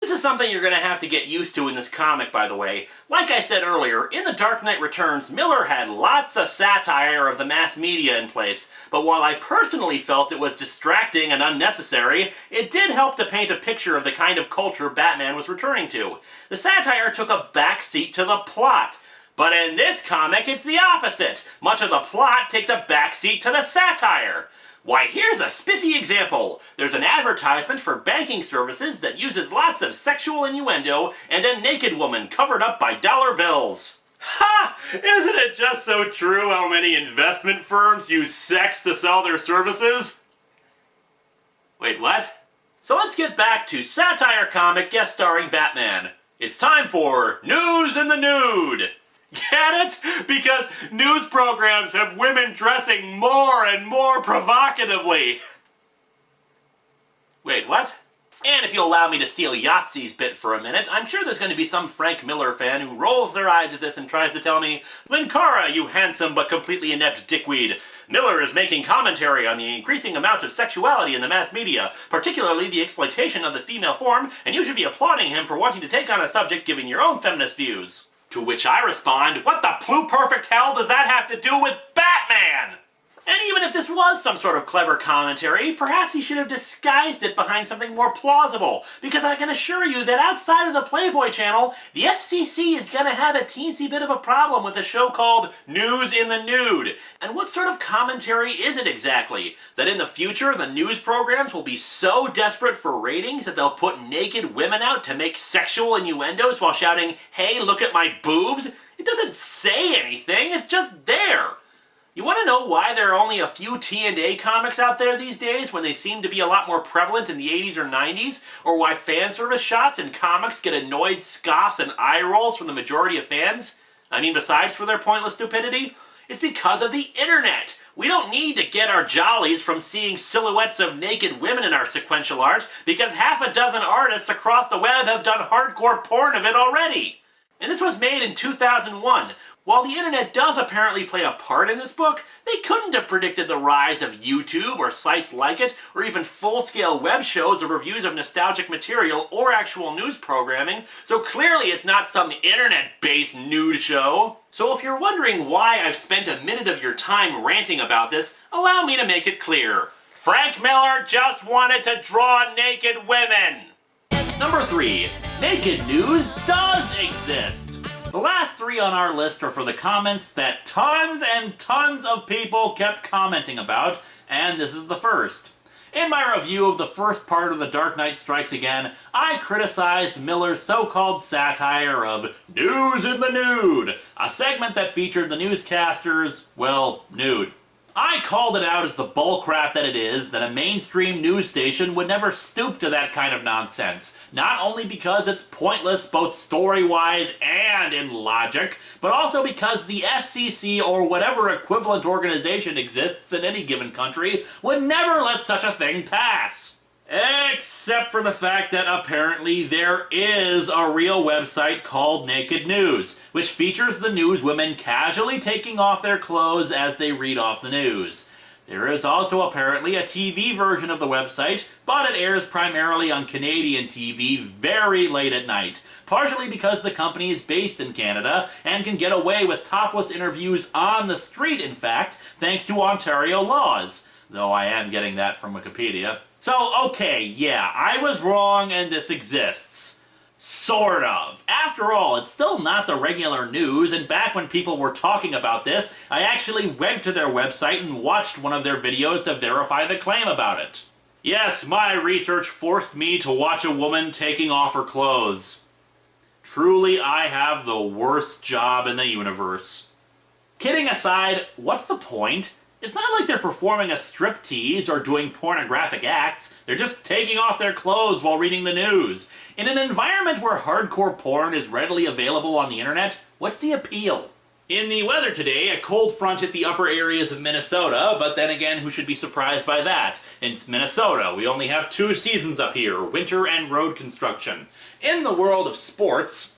This is something you're going to have to get used to in this comic, by the way. Like I said earlier, in The Dark Knight Returns, Miller had lots of satire of the mass media in place, but while I personally felt it was distracting and unnecessary, it did help to paint a picture of the kind of culture Batman was returning to. The satire took a backseat to the plot. But in this comic, it's the opposite. Much of the plot takes a backseat to the satire. Why, here's a spiffy example. There's an advertisement for banking services that uses lots of sexual innuendo and a naked woman covered up by dollar bills. Ha! Isn't it just so true how many investment firms use sex to sell their services? Wait, what? So let's get back to satire comic guest starring Batman. It's time for News in the Nude. Get it? Because news programs have women dressing more and more provocatively. Wait, what? And if you'll allow me to steal Yahtzee's bit for a minute, I'm sure there's going to be some Frank Miller fan who rolls their eyes at this and tries to tell me, Linkara, you handsome but completely inept dickweed. Miller is making commentary on the increasing amount of sexuality in the mass media, particularly the exploitation of the female form, and you should be applauding him for wanting to take on a subject given your own feminist views. To which I respond, what the pluperfect hell does that have to do with Batman? And even if this was some sort of clever commentary, perhaps he should have disguised it behind something more plausible, because I can assure you that outside of the Playboy channel, the FCC is gonna have a teensy bit of a problem with a show called News in the Nude. And what sort of commentary is it exactly? That in the future, the news programs will be so desperate for ratings that they'll put naked women out to make sexual innuendos while shouting, hey, look at my boobs? It doesn't say anything, it's just there. You want to know why there are only a few T&A comics out there these days when they seem to be a lot more prevalent in the 80s or 90s? Or why fan service shots in comics get annoyed scoffs and eye rolls from the majority of fans? I mean, besides for their pointless stupidity? It's because of the internet! We don't need to get our jollies from seeing silhouettes of naked women in our sequential art, because half a dozen artists across the web have done hardcore porn of it already! And this was made in 2001. While the internet does apparently play a part in this book, they couldn't have predicted the rise of YouTube or sites like it, or even full-scale web shows or reviews of nostalgic material or actual news programming, so clearly it's not some internet-based nude show. So if you're wondering why I've spent a minute of your time ranting about this, allow me to make it clear. Frank Miller just wanted to draw naked women! Number 3. Naked news does exist! The last 3 on our list are for the comments that tons and tons of people kept commenting about, and this is the first. In my review of the first part of The Dark Knight Strikes Again, I criticized Miller's so-called satire of News in the Nude, a segment that featured the newscasters, well, nude. I called it out as the bullcrap that it is, that a mainstream news station would never stoop to that kind of nonsense, not only because it's pointless both story-wise and in logic, but also because the FCC or whatever equivalent organization exists in any given country would never let such a thing pass. Except for the fact that apparently there is a real website called Naked News, which features the newswomen casually taking off their clothes as they read off the news. There is also apparently a TV version of the website, but it airs primarily on Canadian TV very late at night, partially because the company is based in Canada and can get away with topless interviews on the street, in fact, thanks to Ontario laws. Though I am getting that from Wikipedia. So, okay, yeah, I was wrong and this exists. Sort of. After all, it's still not the regular news, and back when people were talking about this, I actually went to their website and watched one of their videos to verify the claim about it. Yes, my research forced me to watch a woman taking off her clothes. Truly, I have the worst job in the universe. Kidding aside, what's the point? It's not like they're performing a striptease or doing pornographic acts. They're just taking off their clothes while reading the news. In an environment where hardcore porn is readily available on the internet, what's the appeal? In the weather today, a cold front hit the upper areas of Minnesota, but then again, who should be surprised by that? It's Minnesota. We only have 2 seasons up here, winter and road construction. In the world of sports,